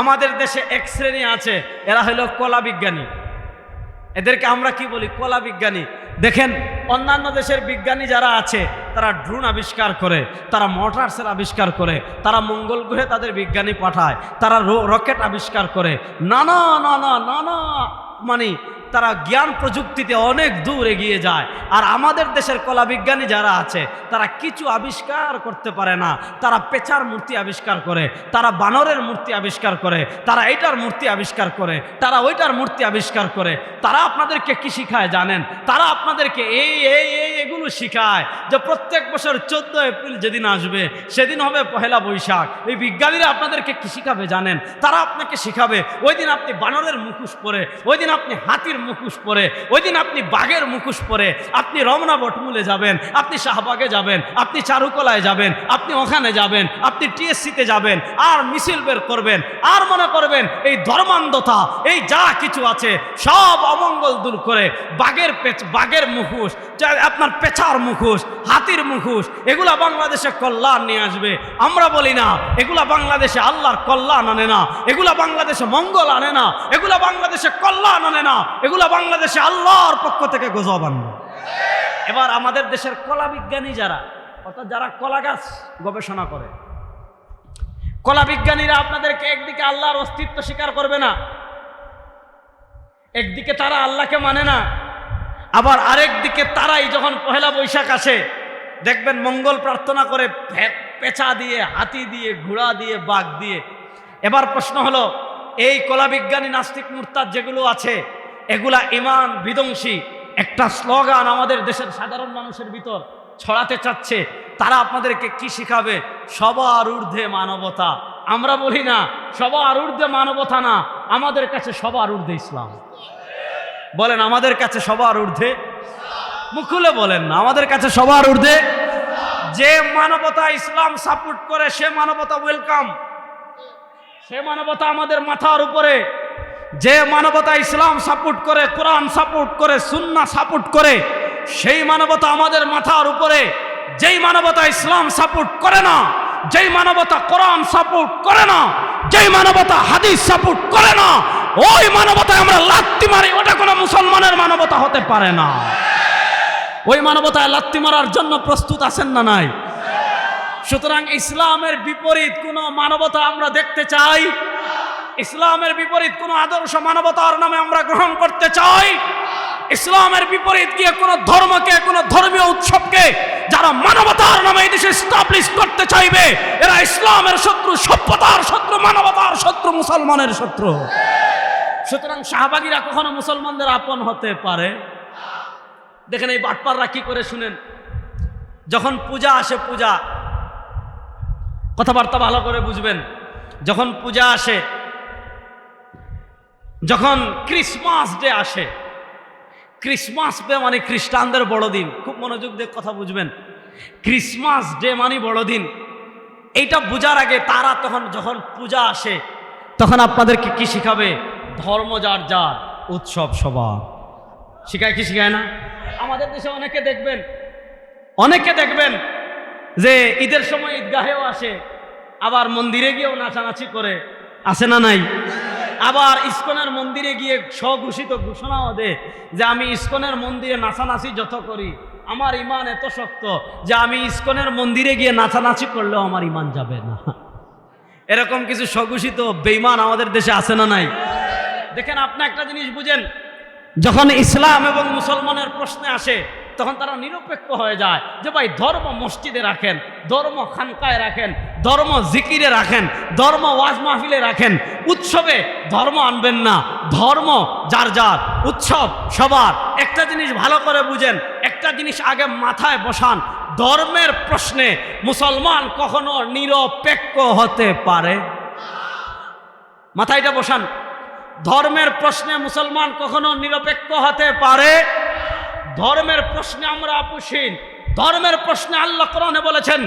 আমাদের দেশে এক শ্রেণী আছে, এরা হলো কলা বিজ্ঞানী। এদেরকে আমরা কি বলি? কলা বিজ্ঞানী। দেখেন, অন্যান্য দেশের বিজ্ঞানী যারা আছে তারা ড্রোন আবিষ্কার করে, তারা মোটরসের আবিষ্কার করে, তারা মঙ্গল গ্রহে তাদের বিজ্ঞানী পাঠায়, তারা রকেট আবিষ্কার করে, নানা নানা নানা মানে তারা জ্ঞান প্রযুক্তিতে অনেক দূর এগিয়ে যায়। আর আমাদের দেশের কলা বিজ্ঞানী যারা আছে তারা কিছু আবিষ্কার করতে পারে না। তারা পেঁচার মূর্তি আবিষ্কার করে, তারা বানরের মূর্তি আবিষ্কার করে, তারা এইটার মূর্তি আবিষ্কার করে, তারা ওইটার মূর্তি আবিষ্কার করে। তারা আপনাদেরকে কি শিখায় জানেন? তারা আপনাদেরকে এগুলো শিখায় যে প্রত্যেক বছর 14 এপ্রিল যেদিন আসবে সেদিন হবে পহেলা বৈশাখ। এই বিজ্ঞানীরা আপনাদেরকে কি শিখাবে জানেন? তারা আপনাকে শিখাবে ওই দিন আপনি বানরের মুখোশ পরে, ওই দিন আপনি হাতির মুখোশ পরে, ওই দিন আপনি বাঘের মুখোশ পরে আপনি রমনা বটমূলে যাবেন, আপনি শাহবাগে যাবেন, আপনি চারুকলায় যাবেন, আপনি ওখানে যাবেন, আপনি টিএসসিতে যাবেন, আর মিছিল বের করবেন, আর মনে করবেন এই ধর্মান্ধতা, এই যা কিছু আছে সব অমঙ্গল দূর করে বাঘের মুখোশ, আপনার পেঁচার মুখোশ, হাতির মুখোশ, এগুলা বাংলাদেশে কল্যাণ নিয়ে আসবে। আমরা বলি না এগুলা বাংলাদেশে আল্লাহর কল্যাণ আনে না, এগুলা বাংলাদেশে মঙ্গল আনে না, এগুলা বাংলাদেশে কল্যাণ আনে না, এগুলা বাংলাদেশে আল্লাহর পক্ষ থেকে গজব আনবে। এবার আমাদের দেশের কলা বিজ্ঞানী যারা, অর্থাৎ যারা কলা গাছ গবেষণা করে, কলা বিজ্ঞানীরা আপনাদেরকে একদিকে আল্লাহর অস্তিত্ব স্বীকার করবে না, একদিকে তারা আল্লাহকে মানে না, আবার আরেক দিকে তারাই যখন পহেলা বৈশাখ আসে দেখবেন মঙ্গল প্রার্থনা করে পেঁচা দিয়ে, হাতি দিয়ে, ঘোড়া দিয়ে, বাঘ দিয়ে। এবার প্রশ্ন হলো, এই কলা বিজ্ঞানী নাস্তিক মুরতাদ যেগুলো আছে এগুলা ইমান বিধ্বংসী একটা স্লোগান আমাদের দেশের সাধারণ মানুষের ভিতর ছড়াতে চাচ্ছে। তারা আপনাদেরকে কি শিখাবে? সবার ঊর্ধ্বে মানবতা। আমরা বলি না সবার ঊর্ধ্বে মানবতা না, আমাদের কাছে সবার ঊর্ধ্বে ইসলাম। বলেন আমাদের কাছে সবার ঊর্ধ্বে, মুখ খুলে বলেন না, আমাদের কাছে সবার ঊর্ধ্বে। যে মানবতা ইসলাম সাপোর্ট করে সে মানবতা ওয়েলকাম, সে মানবতা আমাদের মাথার উপরে। যে মানবতা ইসলাম সাপোর্ট করে, কোরআন সাপোর্ট করে, সুন্নাহ সাপোর্ট করে, সেই মানবতা আমাদের মাথার উপরে। যেই মানবতা ইসলাম সাপোর্ট করে না, যেই মানবতা কোরআন সাপোর্ট করে না, যেই মানবতা হাদিস সাপোর্ট করে না, ওই মানবতায় আমরা লাত্তি মারি, ওটা কোনো মুসলমানের মানবতা হতে পারে না। ওই মানবতায় লাত্তি মারার জন্য প্রস্তুত আছেন না নাই? সুতরাং ইসলামের বিপরীত কোনো মানবতা আমরা দেখতে চাই, ইসলামের বিপরীত কোনো আদর্শ মানবতার নামে আমরা গ্রহণ করতে চাই। ইসলামের বিপরীত গিয়ে কোনো ধর্মকে, কোনো ধর্মীয় উৎসবকে যারা মানবতার নামে এই দেশে এস্টাবলিশ করতে চাইবে, এরা ইসলামের শত্রু, সভ্যতার শত্রু, মানবতার শত্রু, মুসলমানের শত্রু। সুতরাং শাহবাগীরা কখনো মুসলমানদের আপন হতে পারে? দেখেন এই বাটপাররা কি করে, শুনেন। যখন পূজা আসে, পূজা, কথাবার্তা ভালো করে বুঝবেন, যখন পূজা আসে, যখন ক্রিসমাস ডে আসে, ক্রিসমাস ডে মানে খ্রিস্টানদের বড়দিন, খুব মনোযোগ দিয়ে কথা বুঝবেন। ক্রিসমাস ডে মানে বড়দিন, এইটা বোঝার আগে তারা তখন যখন পূজা আসে তখন আপনাদেরকে কি শিখাবে? ধর্ম যার যার, উৎসব সবার। শিখায় কি শিখায় না? আমাদের দেশে অনেকে দেখবেন যে ঈদের সময় ঈদগাহেও আসে, আবার মন্দিরে গিয়েও নাচানাচি করে, আসে না নাই? আবার ইস্কনের মন্দিরে গিয়ে স্বঘোষিত ঘোষণাও দেয় যে আমি ইস্কনের মন্দিরে নাচানাচি যত করি আমার ইমান এত শক্ত যে আমি ইস্কনের মন্দিরে গিয়ে নাচানাচি করলেও আমার ইমান যাবে না। এরকম কিছু স্বঘোষিত বেঈমান আমাদের দেশে আছে না নাই? দেখেন, আপনি একটা জিনিস বুঝেন, যখন ইসলাম এবং মুসলমানের প্রশ্নে আসে তখন তারা নিরপেক্ষ হয়ে যায় যে ভাই ধর্ম মসজিদে রাখেন, ধর্ম খানকায় রাখেন, ধর্ম জিকিরে রাখেন, ধর্ম ওয়াজ মাহফিলে রাখেন, উৎসবে ধর্ম আনবেন না, ধর্ম যার যার, উৎসব সবার। একটা জিনিস ভালো করে বুঝেন, একটা জিনিস আগে মাথায় বসান, ধর্মের প্রশ্নে মুসলমান কখনো নিরপেক্ষ হতে পারে? মাথায় এটা বসান, ধর্মের প্রশ্নে মুসলমান কখনো নিরপেক্ষ হতে পারে? ধর্মের প্রশ্নে আমরা আপোষহীন। ধর্মের প্রশ্নে আল্লাহ কোরআনে বলেছেন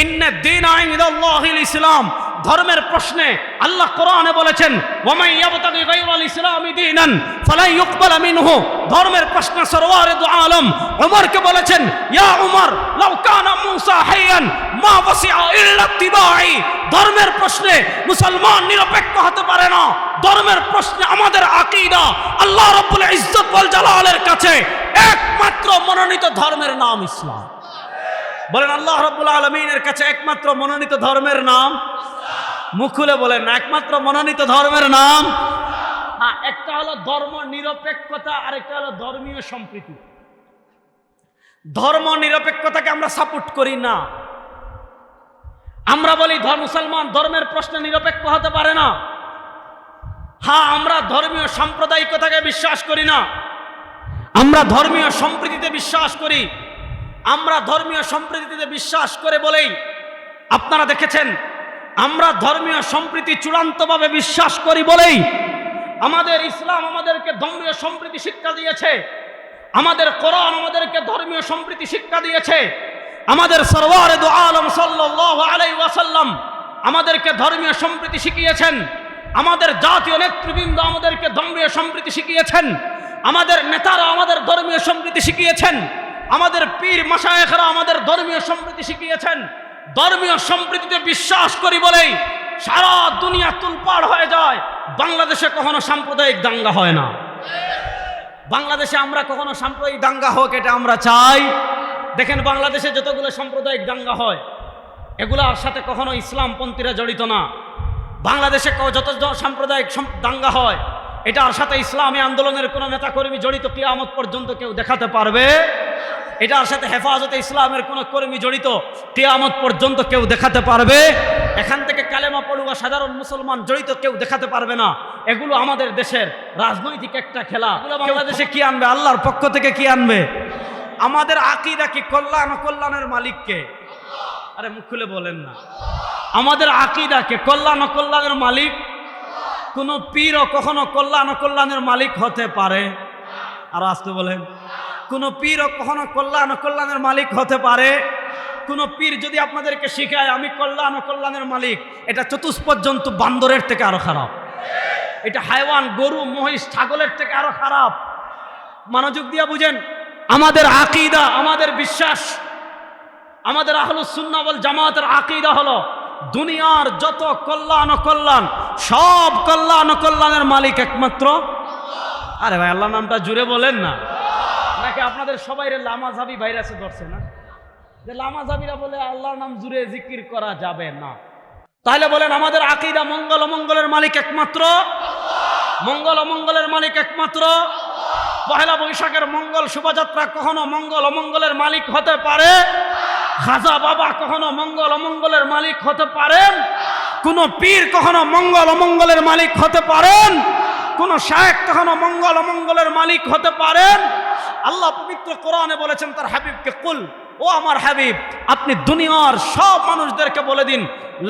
ইন্নাদ দীনা ইনদাল্লাহিল ইসলাম, ধর্মের প্রশ্নে আল্লাহ কোরআনে বলেছেন ওয়ামান ইয়াবতাগি গায়রাল ইসলামি দীনান ফালা ইউকবাল মিনহু। ধর্মের প্রশ্নে সরওয়ারে দু আলম ওমরকে বলেছেন ইয়া উমর লাউ কানা মূসা হাইয়ান মা ওয়াসিআ ইল্লা ইত্তিবাই। ধর্মের প্রশ্নে মুসলমান নিরপেক্ষ হতে পারে না। ধর্মের প্রশ্নে আমাদের আকীদা আল্লাহ রাব্বুল ইজ্জত ওয়াল জালালের কাছে একমাত্র মনোনীত ধর্মের নাম ইসলাম। বলেন আল্লাহ রাব্বুল আলামিনের কাছে একমাত্র মনোনীত ধর্মের নাম, মুখ খুলে বলেন না, একমাত্র মনোনীত ধর্মের নাম। একটা হলো ধর্ম নিরপেক্ষতা, আর একটা হলো ধর্মীয় সম্প্রীতি। ধর্ম নিরপেক্ষতাকে আমরা সাপোর্ট করি না। আমরা বলি মুসলমান ধর্মের প্রশ্নে নিরপেক্ষ হতে পারে না। হ্যাঁ, আমরা ধর্মীয় সাম্প্রদায়িকতাকে বিশ্বাস করি না, আমরা ধর্মীয় সম্প্রীতিতে বিশ্বাস করি। আমরা ধর্মীয় সম্প্রীতিতে বিশ্বাস করে বলেই আপনারা দেখেছেন, আমরা ধর্মীয় সম্প্রীতি চূড়ান্তভাবে বিশ্বাস করি বলেই আমাদের ইসলাম আমাদেরকে ধর্মীয় সম্প্রীতি শিক্ষা দিয়েছে, আমাদের কোরআন আমাদেরকে ধর্মীয় সম্প্রীতি শিক্ষা দিয়েছে, আমাদের সরওয়ারে দু আলম সাল্লাল্লাহু আলাইহি ওয়াসাল্লাম আমাদেরকে ধর্মীয় সম্প্রীতি শিখিয়েছেন, আমাদের জাতীয় নেতৃবৃন্দ আমাদেরকে ধর্মীয় সম্প্রীতি শিখিয়েছেন, আমাদের নেতারা আমাদের ধর্মীয় সম্প্রীতি শিখিয়েছেন, আমাদের পীর মাশায়েখরা আমাদের ধর্মীয় সম্প্রীতি শিখিয়েছেন। ধর্মীয় সম্প্রীতিতে বিশ্বাস করি বলেই সারা দুনিয়া তুলপাড় হয়ে যায়। বাংলাদেশে কখনো সাম্প্রদায়িক দাঙ্গা হয় না। বাংলাদেশে আমরা কখনো সাম্প্রদায়িক দাঙ্গা হোক এটা আমরা চাই। দেখেন বাংলাদেশে যতগুলো সাম্প্রদায়িক দাঙ্গা হয় এগুলোর সাথে কখনো ইসলামপন্থীরা জড়িত না। বাংলাদেশে যত সাম্প্রদায়িক দাঙ্গা হয় এটার সাথে ইসলামী আন্দোলনের কোনো নেতাকর্মী জড়িত কিয়ামত পর্যন্ত কেউ দেখাতে পারবে? এটার সাথে হেফাজতে ইসলামের কোনো কর্মী জড়িত কিয়ামত পর্যন্ত কেউ দেখাতে পারবে? এখান থেকে কালেমা পড়ুয়া সাধারণ মুসলমান জড়িত কেউ দেখাতে পারবে না। এগুলো আমাদের দেশের রাজনৈতিক একটা খেলা। বাংলাদেশে কি আনবে? আল্লাহর পক্ষ থেকে কি আনবে? আমাদের আকীদা কি কল্যাণ ও কল্যাণের মালিককে? আরে মুখ খুলে বলেন না। আমাদের আকীদা কে কল্যাণ ও কল্যাণের মালিক? কোন পীরও কখনো কল্যাণ ও কল্যাণের মালিক হতে পারে? আর আসতে বলেন, কোন পীরও কখনো কল্যাণ ও কল্যাণের মালিক হতে পারে? কোন পীর যদি আপনাদেরকে শিখায় আমি কল্যাণ ও কল্যাণের মালিক, এটা চতুষ্পর্যন্ত বান্দরের থেকে আরো খারাপ। এটা হাইওয়ান, গরু, মহিষ, ছাগলের থেকে আরো খারাপ। মনোযোগ দিয়া বুঝেন, আমাদের আকীদা, আমাদের বিশ্বাস, আমাদের আহলুস সুন্নাহ ওয়াল জামাতের আকীদা হলো দুনিয়ার যত কল্যাণ ও কল্যাণ, সব কল্যাণ ও কল্যাণের মালিক একমাত্র। আরে ভাই আল্লাহর নামটা জুড়ে বলেন না। নাকি আপনাদের সবাই লামাজাবি ভাইরাসে ধরছে না, যে লামাজাবিরা বলে আল্লাহর নাম জুড়ে জিকির করা যাবে না? তাহলে বলেন আমাদের আকীদা মঙ্গল অমঙ্গলের মালিক একমাত্র, মঙ্গল অমঙ্গলের মালিক একমাত্র। পহেলা বৈশাখের মঙ্গল শোভাযাত্রা কখনো মঙ্গল অমঙ্গলের মালিক হতে পারে? খাজা বাবা কখনো মঙ্গল অমঙ্গলের মালিক হতে পারেন? কোন পীর কখনো মঙ্গল অমঙ্গলের মালিক হতে পারেন? কোন শায়েখ কখনো মঙ্গল অমঙ্গলের মালিক হতে পারেন? আল্লাহ পবিত্র কোরআনে বলেছেন তার হাবিবকে, কুল, ও আমার হাবিব আপনি দুনিয়ার সব মানুষদেরকে বলে দিন,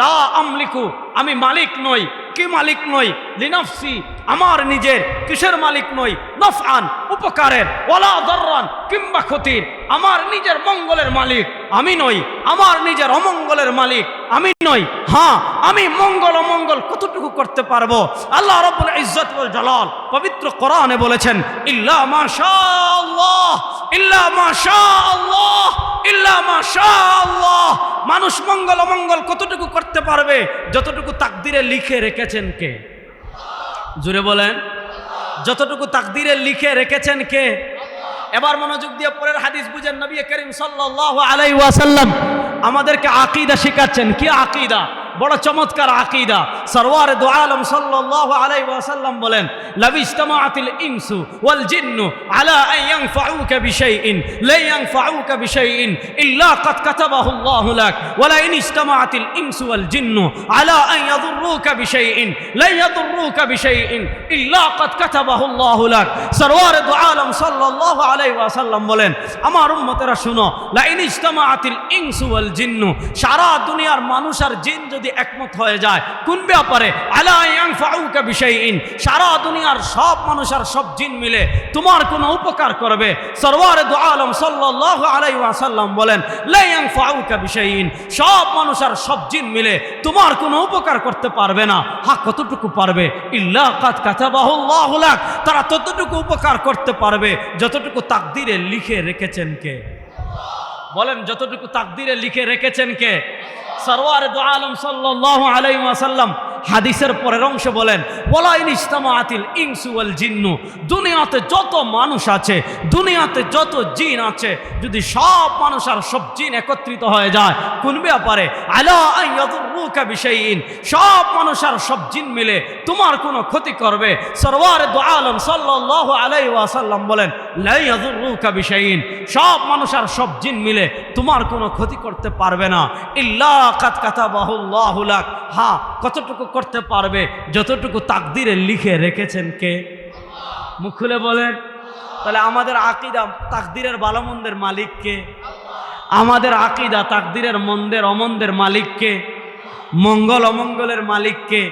লা আমলিকু, আমি মালিক নই। কি মালিক নই? লিনাফসি, আমার নিজের। কিসের মালিক নই? নফআন, উপকারের। ওয়ালা দাররান, কিংবা ক্ষতির। আমার নিজের মঙ্গলের মালিক আমি নই, আমার নিজের অমঙ্গলের মালিক আমি নই। হ্যাঁ, আমি মঙ্গল অমঙ্গল কতটুকু করতে পারবো আল্লাহ রাব্বুল ইজ্জত ওয়াল জালাল পবিত্র কোরআনে বলেছেন, ইল্লা মাশাআল্লাহ, ইল্লা মাশাআল্লাহ, ইল্লা মাশাআল্লাহ। মানুষ মঙ্গল অমঙ্গল কতটুকু করতে পারবে? যতটুকু তাকদিরে লিখে রেখেছেন কে? জোরে বলেন, যতটুকু তাকদিরে লিখে রেখেছেন কে? এবার মনোযোগ দিয়ে পরের হাদিস বুঝেন। নবী করিম সাল্লাল্লাহু আলাইহি ওয়াসাল্লাম আমাদেরকে আকীদা শেখাচ্ছেন। কি আকীদা? বড় চমৎকার আকীদা। সরওয়ারে দু আলম সাল্লাল্লাহু আলাইহি ওয়াসাল্লাম বলেন, লাবিজতামাআতিল ইনসু ওয়াল জিন্নু আলা আন ইয়ানফাউকা বিশাইইন লা ইয়ানফাউকা বিশাইইন ইল্লা কাদ কাতাবাহু আল্লাহু লাক ওয়া লা ইন ইজতামাআতিল ইনসু ওয়াল জিন্নু আলা আন ইয়াদুররুকা বিশাইইন লা ইয়াদুররুকা বিশাইইন ইল্লা কাদ কাতাবাহু আল্লাহু লাক। সরওয়ারে দু আলম সাল্লাল্লাহু আলাইহি ওয়াসাল্লাম বলেন, আমার উম্মতেরা শুনো, লা ইন ইজতামাআতিল ইনসু ওয়াল জিন্নু, সারা দুনিয়ার মানুষ আর জিন যদি যদি একমত হয়ে যায় কোন ব্যাপারে, আলা ইয়ানফাউকা বিশাইইন, সারা দুনিয়ার সব মানুষ আর সব জিন মিলে তোমার কোনো উপকার করবে, সরওয়ারে দু আলম সাল্লাল্লাহু আলাইহি ওয়াসাল্লাম বলেন লা ইয়ানফাউকা বিশাইইন, সব মানুষ আর সব জিন মিলে তোমার কোনো উপকার করতে পারবে না। হ্যাঁ, কতটুকু পারবে? ইল্লা কাদ কাতাবাহুল্লাহু লাক, তারা ততটুকু উপকার করতে পারবে যতটুকু তাকদীরে লিখে রেখেছেন কে? বলেন, যতটুকু তাকদীরে লিখে রেখেছেন কে? সরওয়ারে দু আলম সাল্লাল্লাহু আলাইহি ওয়াসাল্লাম হাদিসের পরের অংশ বলেন ওয়ালা ইন ইজতামাআতিল ইনসু ওয়াল জিন্নু, দুনিয়াতে যত মানুষ আছে, দুনিয়াতে যত জিন আছে, যদি সব মানুষ আর সব জিন একত্রিত হয়ে যায় কোন ব্যাপারে, আলা আইয়াদুরুকা বিশাইইন, সব মানুষ আর সব জিন মিলে তোমার কোনো ক্ষতি করবে, সরওয়ারে দু আলম সাল্লাল্লাহু আলাইহি ওয়াসাল্লাম বলেন লা ইয়াদুরুকা বিশাইইন, সব মানুষ আর সব জিন মিলে তোমার কোনো ক্ষতি করতে পারবে না, ইল্লা কাদ কাতাবাহুল্লাহু লাক, হ্যাঁ কতটুকু করতে পারবে যতটুকু তাকদীরে লিখে রেখেছেন কে? মুখ খুলে বলেন। তাহলে আমাদের আকীদা তাকদীরের ভালো মন্দের মালিক কে? আমাদের আকীদা তাকদীরের মন্দের অমন্দের মালিক কে? মঙ্গল অমঙ্গলের মালিক কে?